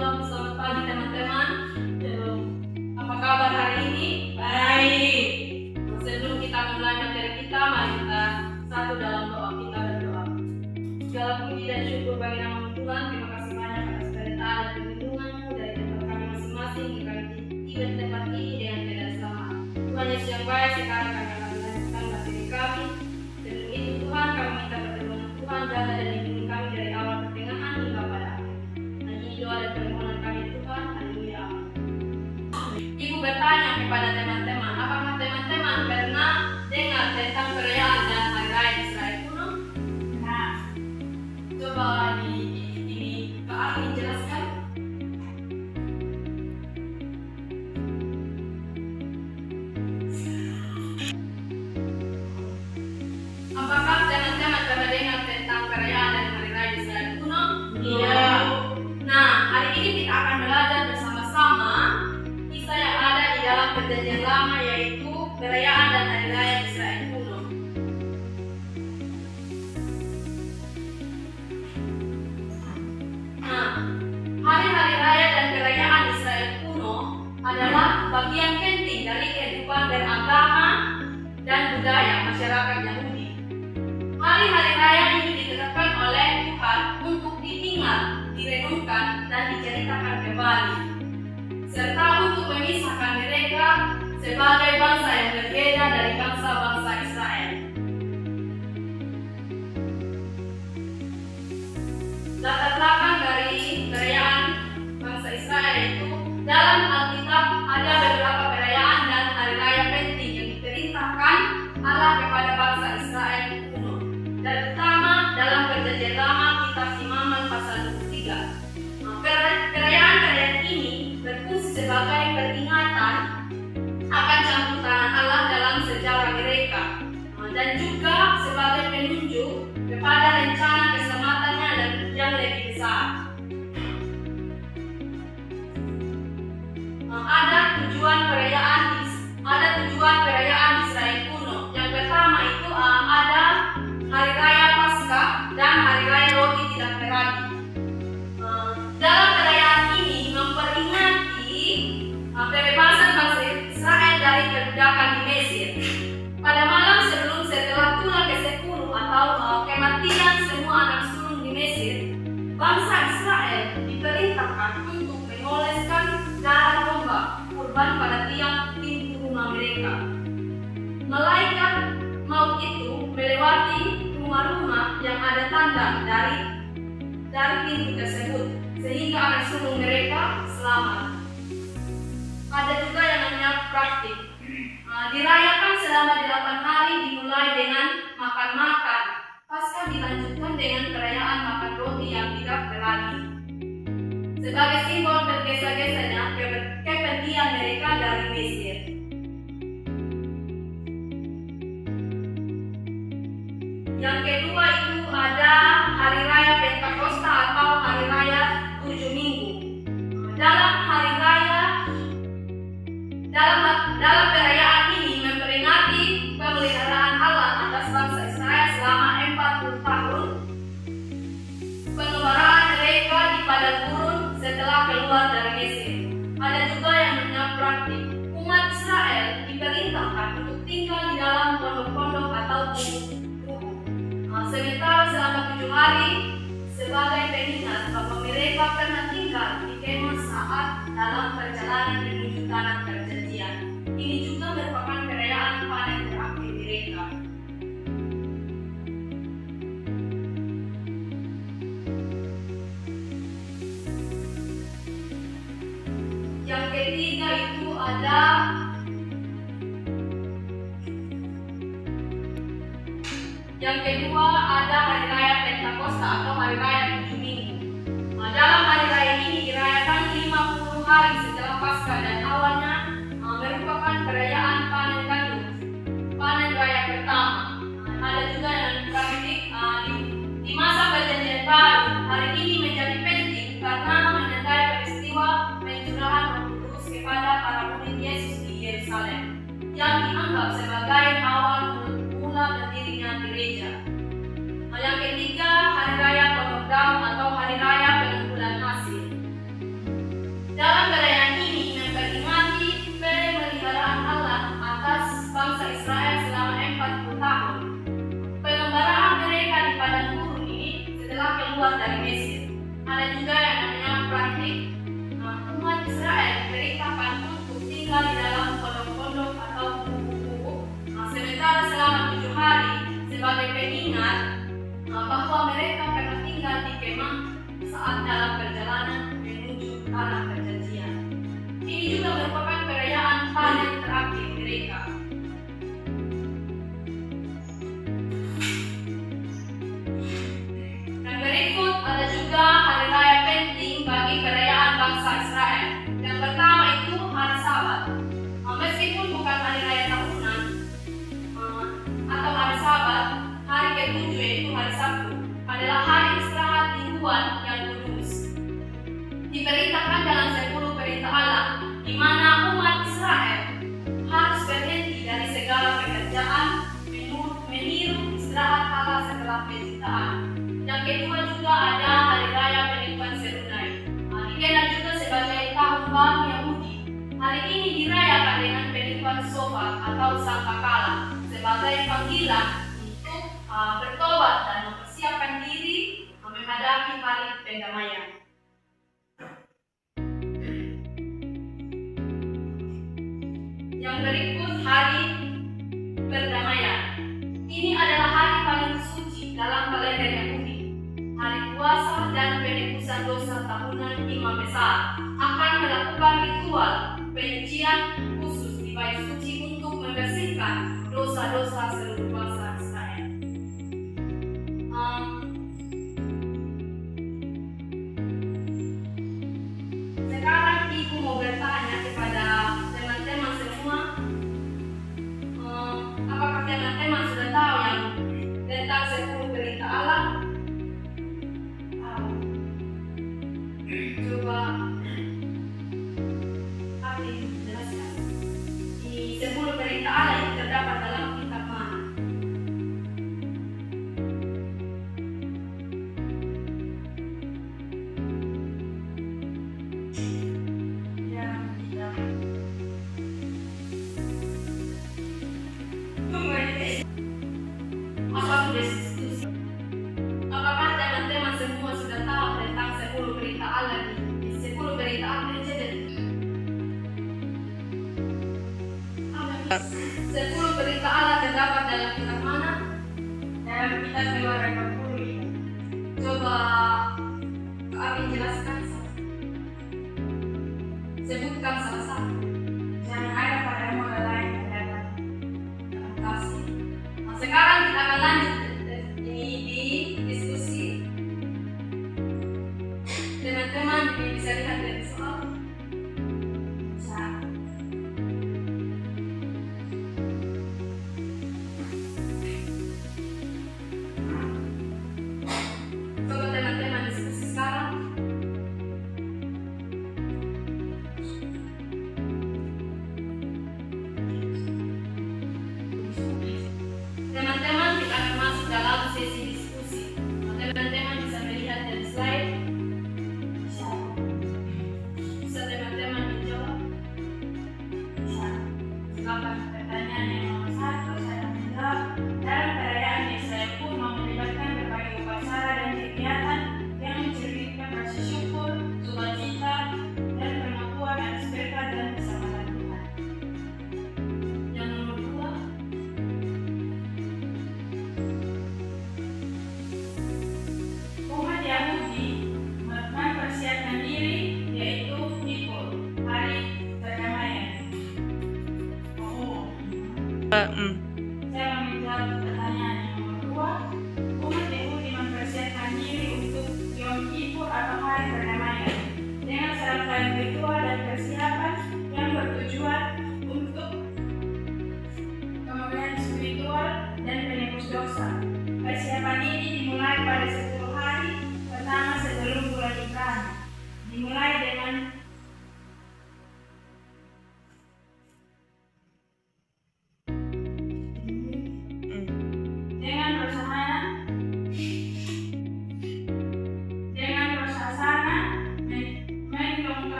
Shalom, selamat pagi teman-teman. Apa kabar hari ini? Baik. Sebelum kita mulai materi kita, mari kita satu dalam doa. Kita berdoa. Segala puji dan syukur bagi nama Tuhan. Terima kasih banyak atas keberkahan dan perlindungan-Mu dari tempat kami masing-masing yang kami tiba di tempat ini dengan keadaan selamat. Tuhan Yesus yang baik, sekarang kami akan melanjutkan materi kami. Sebelum itu Tuhan, kami minta pertolongan Tuhan, jaga dan lindungi kami dari awal pertengahan hingga pada akhir. Doa dan permohonan kami Tuhan, haleluya. Ibu bertanya kepada teman-teman, apakah teman-teman pernah dengar tentang perayaan dan hari raya Israel kuno? Nah, coba ini Kak Arni jelaskan. Apakah teman-teman pernah dengar tentang perayaan dan hari raya Israel kuno? Iya. Nah, hari ini kita akan belajar bersama-sama kisah yang ada di dalam Perjanjian Lama, yaitu perayaan dan hari raya Israel kuno. Nah, hari-hari raya dan perayaan Israel kuno adalah bagian penting dari kehidupan beragama dan budaya masyarakat Yahudi. Hari-hari raya ini ditetapkan oleh Tuhan untuk diingat, direnungkan dan diceritakan kembali, serta untuk memisahkan mereka sebagai bangsa yang berbeda dari bangsa-bangsa Israel. Latar belakang dari perayaan bangsa Israel itu, dalam Alkitab ada beberapa perayaan dan hari raya penting yang diperintahkan Allah kepada bangsa Israel kuno. Dan pertama dalam Perjanjian Lama, kitab Imamat pasal 23. Perayaan-perayaan ini berfungsi sebagai peringatan akan campur tangan Allah dalam sejarah mereka, dan juga sebagai penunjuk kepada rencana keselamatannya dan yang lebih besar. Ada tujuan perayaan Israel kuno. Yang pertama itu ada hari raya Paskah dan hari raya roti tidak beragi. Dalam perayaan ini memperingati pembebasan bangsa Israel dari perbudakan di Mesir. Pada malam setelah tulah ke-10 atau kematian semua anak sulung di Mesir, bangsa Israel diperintahkan untuk mengoleskan darah domba kurban pada tiang pintu rumah mereka. Malaikat maut itu melewati rumah-rumah yang ada tanda dari pintu tersebut, sehingga anak sulung mereka selamat. Ada juga yang namanya praktik. Dirayakan selama 8 hari, dimulai dengan makan-makan. Paskah dilanjutkan dengan perayaan makan roti yang tidak beragi, sebagai simbol tergesa-gesanya kepergian mereka dari Mesir. Yang kedua itu ada hari raya Pentakosta atau hari raya 7 minggu. Dalam perayaan ini memperingati pemeliharaan Allah atas bangsa Israel selama 40 tahun, pengembaraan mereka di padang gurun setelah keluar dari Mesir. Ada juga yang namanya praktik. Umat Israel diperintahkan untuk tinggal di dalam pondok-pondok atau gubuk, sementara selama 7 hari sebagai pengingat bahwa mereka pernah tinggal di kemah saat dalam perjalanan menuju tanah perjanjian. Ini juga merupakan perayaan panen terakhir mereka. Yang ketiga itu ada hari raya Pentakosta atau hari raya 7 minggu. Dalam hari raya ini dirayakan 50 hari setelah Paskah dan awalnya merupakan perayaan panen gandum, panen raya pertama. Ada juga yang praktik di masa Perjanjian Baru. Hari ini menjadi penting karena menyertai peristiwa pencurahan Roh Kudus kepada para murid Yesus di Yerusalem, yang dianggap sebagai awal mula berdirinya gereja. Yang ketiga, hari raya Pengordam atau hari raya pengumpulan hasil. ada juga yang namanya praktik umat Israel diperintahkan untuk tinggal di dalam pondok-pondok atau gubuk-gubuk sementara selama 7 hari sebagai pengingat bahwa mereka pernah tinggal di kemah saat dalam perjalanan menuju tanah perjanjian. Ini juga merupakan perayaan panen terakhir mereka. Dan berikut ada juga hari raya penting bagi perayaan bangsa Israel. Yang pertama itu hari Sabat. Meskipun bukan hari raya tahunan atau hari Sabat, hari ke-7 yaitu hari Sabtu adalah hari istirahat mingguan yang kudus. Diperintahkan dalam 10 perintah Allah, di mana umat Israel harus berhenti dari segala pekerjaan, meniru istirahat Allah setelah penciptaan. Yang kedua juga ada hari raya penipuan serunai. Dikenal juga sebagai tahun baru Yahudi. Hari ini dirayakan dengan penipuan Shofar atau sangkakala sebagai panggilan untuk bertobat dan mempersiapkan diri menghadapi hari pendamaian. Yang berikut hari perdamaian. Ini adalah hari paling suci dalam kalender Yahudi. Hari puasa dan penebusan dosa tahunan imam besar akan melakukan ritual penyucian khusus di bait suci untuk membersihkan dosa-dosa seluruh bangsa Israel. Sekarang ibu mau bertanya kepada teman-teman semua, apakah teman-teman sudah tahu yang tentang 10 perintah Allah? Coba Abi jelaskan. Di 10 perintah Allah itu terdapat dalam kitab mana? Apakah teman-teman semua sudah tahu tentang 10 perintah Allah di 10 perintah Allah yang jadi? 10 perintah Allah terdapat dalam kitab mana? Dalam kitab Keluaran 20. Coba Abi jelaskan. Sebutkan salah satu. Jangan ada padamu orang lain yang dapat kasih. Sekarang kita akan lanjut ini di diskusi. Teman-teman bisa lihat dari soal. Coba teman-teman diskusi sekarang. Teman-teman, kita akan masuk dalam sesi diskusi. Teman-teman bisa melihat dari slide. Bisa teman-teman menjawab. Bisa. Silakan pertanyaan yang nomor 1 saya menjawab. Dalam perayaan Israel pun melibatkan berbagai upacara dan kegiatan yang mencerminkan rasa syukur, sukacita, dan pengakuan atas berkat dan keselamatan Tuhan. Yang nomor 2. Umat Yahudi mempersiapkan diri yaitu Kippur, hari perdamaian. Saya menjawab pertanyaan yang nomor 2. Umat Yahudi mempersiapkan diri untuk Yom Kippur atau hari perdamaian dengan serangkaian ritual dan persiapan yang bertujuan untuk pemulihan spiritual dan penebus dosa. Persiapan ini dimulai pada 10 hari pertama sebelum bulan Ibrani. Dimulai dengan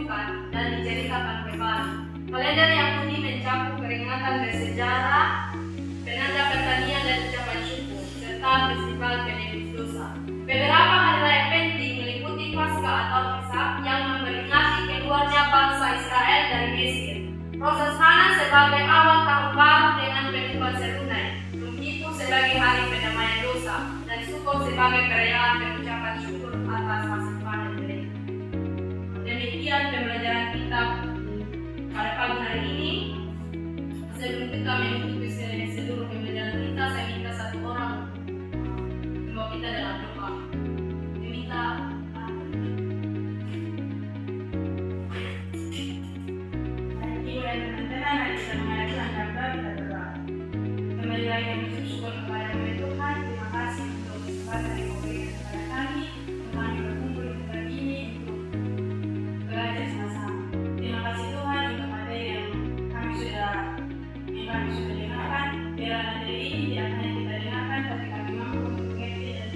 ditunjukkan dan diceritakan kembali. Kalender yang unik mencakup peringatan bersejarah, penanda pertanian dan ucapan syukur, serta festival penebus dosa. Beberapa hari raya penting meliputi Paskah atau Ishak yang memperingati keluarnya bangsa Israel dari Mesir. Proses Hanan sebagai awal tahun baru dengan penyembah serunai, Yom sebagai hari pendamaian dosa, dan Sukkot sebagai perayaan pengucapan syukur atas hasil panen mereka. Demikian pembelajaran kita pada pagi hari ini. Sebelum kita menutupi seluruh pembelajaran kita, saya minta satu orang membawa kita dalam doa. Meminta Ibu dan teman-teman, mari kita mengajukan tanpa kita berdoa. Kembali lagi kami bersyukur kepada Tuhan. Terima kasih untuk kesempatan yang memberikan kepada kami untuk kami berkumpul di tempat ini untuk belajar sama-sama. Terima kasih Tuhan untuk materi yang kami sudah dengarkan. Biar materi ini tidak hanya kita dengarkan, tapi kami mampu untuk mengerti dan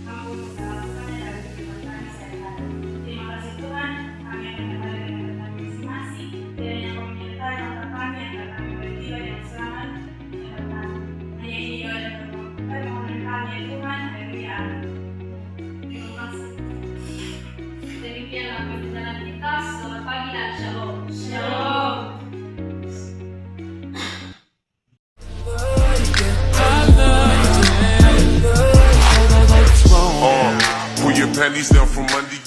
mampu untuk melakukannya dalam kehidupan kami sehari-hari. Terima kasih Tuhan. Kami akan kembali dengan tempat masing-masing. Kiranya Kau menyertai langkah kami agar kami berjiwa yang selamat. Hanya ini doa dan permohonan kami ya Tuhan. Haleluya. Terima kasih. Demikianlah pembelajaran kita. Selamat pagi dan shalom. Shalom. Pull your panties down from under